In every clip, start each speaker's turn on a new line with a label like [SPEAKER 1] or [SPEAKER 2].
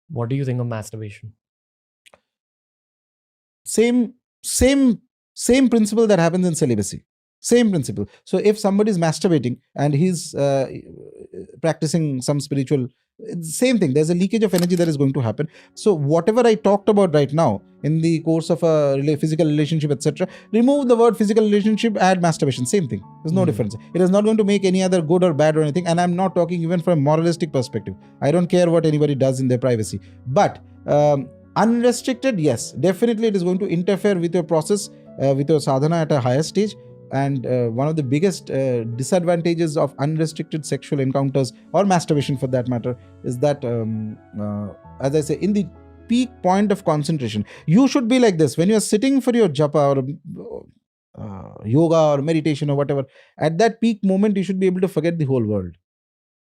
[SPEAKER 1] What do you think of masturbation?
[SPEAKER 2] Same, same, same principle that happens in celibacy. Same principle. So if somebody is masturbating and he's practicing some spiritual, same thing. There's a leakage of energy that is going to happen. So whatever I talked about right now in the course of a physical relationship, etc., remove the word physical relationship, add masturbation. Same thing. There's no difference. It is not going to make any other good or bad or anything. And I'm not talking even from a moralistic perspective. I don't care what anybody does in their privacy. But unrestricted, yes, definitely it is going to interfere with your process, with your sadhana at a higher stage. And one of the biggest disadvantages of unrestricted sexual encounters, or masturbation for that matter, is that, as I say, in the peak point of concentration, you should be like this. When you are sitting for your japa or yoga or meditation or whatever, at that peak moment, you should be able to forget the whole world.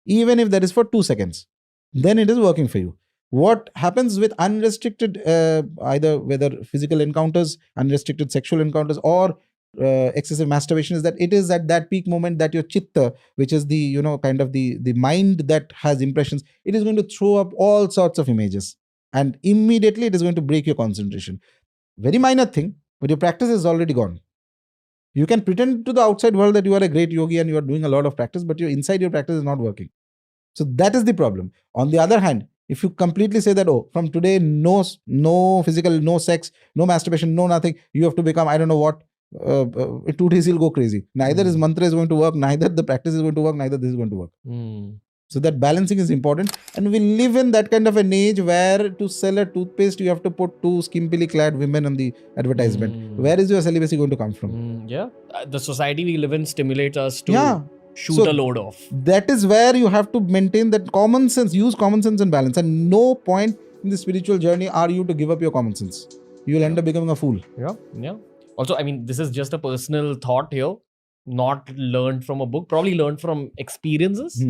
[SPEAKER 2] Even if that is for 2 seconds, then it is working for you. What happens with unrestricted, either whether physical encounters, unrestricted sexual encounters, or excessive masturbation, is that it is at that peak moment that your chitta, which is the kind of the mind that has impressions, it is going to throw up all sorts of images, and immediately it is going to break your concentration. Very minor thing, but your practice is already gone. You can pretend to the outside world that you are a great yogi and you are doing a lot of practice, but inside your practice is not working. So that is the problem. On the other hand, if you completely say that, oh, from today, no physical, no sex, no masturbation, no nothing, you have to become, I don't know what, 2 days you'll go crazy. Neither is mantra is going to work, neither the practice is going to work, neither this is going to work. So that balancing is important. And we live in that kind of an age where to sell a toothpaste, you have to put 2 skimpily clad women on the advertisement. Where is your celibacy going to come from?
[SPEAKER 1] Yeah. The society we live in stimulates us to shoot a load off.
[SPEAKER 2] That is where you have to maintain that common sense, use common sense and balance. And no point in the spiritual journey are you to give up your common sense. You will end up becoming a fool.
[SPEAKER 1] Yeah. Also, I mean, this is just a personal thought here, not learned from a book, probably learned from experiences.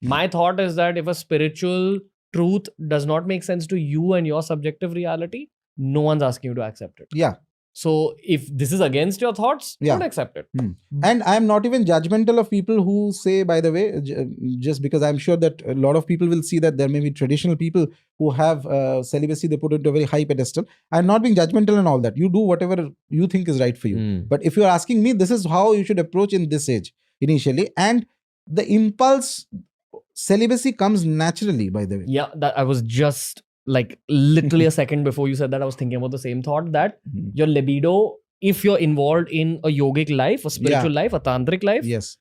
[SPEAKER 1] My thought is that if a spiritual truth does not make sense to you and your subjective reality, no one's asking you to accept it.
[SPEAKER 2] Yeah.
[SPEAKER 1] So if this is against your thoughts, don't accept it.
[SPEAKER 2] And I'm not even judgmental of people who say, by the way, just because I'm sure that a lot of people will see that there may be traditional people who have celibacy, they put it into a very high pedestal. I'm not being judgmental and all that. You do whatever you think is right for you. But if you're asking me, this is how you should approach in this age initially. And the impulse, celibacy comes naturally, by the way.
[SPEAKER 1] Yeah, that I was just like literally a second before you said that, I was thinking about the same thought, that your libido, if you're involved in a yogic life, a spiritual life, a tantric life,
[SPEAKER 2] yes,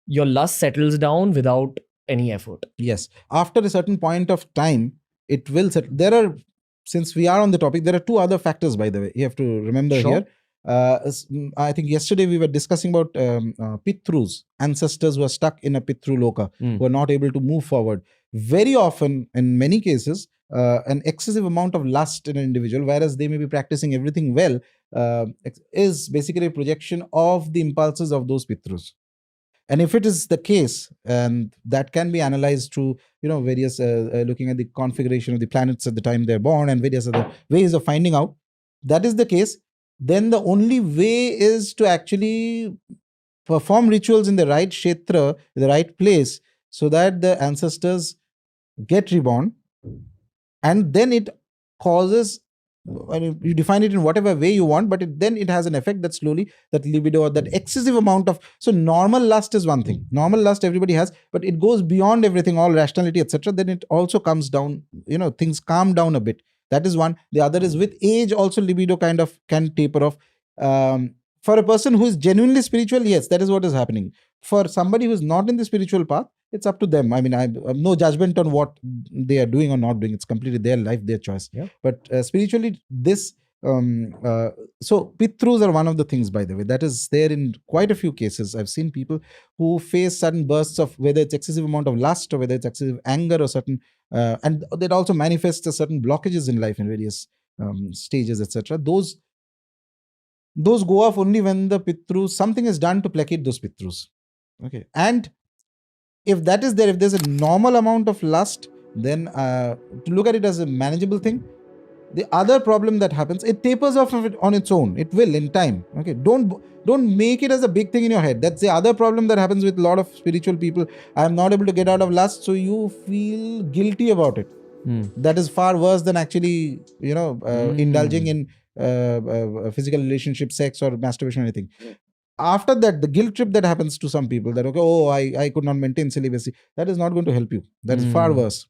[SPEAKER 1] your lust settles down without any effort.
[SPEAKER 2] Yes. After a certain point of time, it will settle. There are, since we are on the topic, there are 2 other factors, by the way, you have to remember here. I think yesterday we were discussing about Pitrus, ancestors who are stuck in a Pitru Loka, who are not able to move forward. Very often, in many cases, an excessive amount of lust in an individual, whereas they may be practicing everything well, is basically a projection of the impulses of those Pitrus. And if it is the case, and that can be analyzed through various looking at the configuration of the planets at the time they're born and various other ways of finding out, that is the case, then the only way is to actually perform rituals in the right kshetra, the right place, so that the ancestors get reborn, and then it causes, you define it in whatever way you want, but then it has an effect that slowly, that libido or that excessive amount of, so normal lust is one thing, normal lust everybody has, but it goes beyond everything, all rationality, etc. Then it also comes down, things calm down a bit. That is one. The other is with age also libido kind of can taper off. For a person who is genuinely spiritual, yes, that is what is happening. For somebody who is not in the spiritual path, it's up to them. I mean, I have no judgment on what they are doing or not doing. It's completely their life, their choice.
[SPEAKER 1] Yeah.
[SPEAKER 2] But spiritually, this, so Pitrus are one of the things, by the way, that is there in quite a few cases. I've seen people who face sudden bursts of, whether it's excessive amount of lust or whether it's excessive anger or certain, and that also manifests as certain blockages in life in various stages, etc. Those go off only when the Pitrus, something is done to placate those Pitrus. Okay. And if that is there, if there's a normal amount of lust, then to look at it as a manageable thing. The other problem that happens, it tapers off of it on its own. It will in time. Okay, don't make it as a big thing in your head. That's the other problem that happens with a lot of spiritual people. I am not able to get out of lust, so you feel guilty about it. That is far worse than actually, indulging in physical relationship, sex, or masturbation or anything. After that, the guilt trip that happens to some people, that, okay, I could not maintain celibacy, that is not going to help you. That is far worse.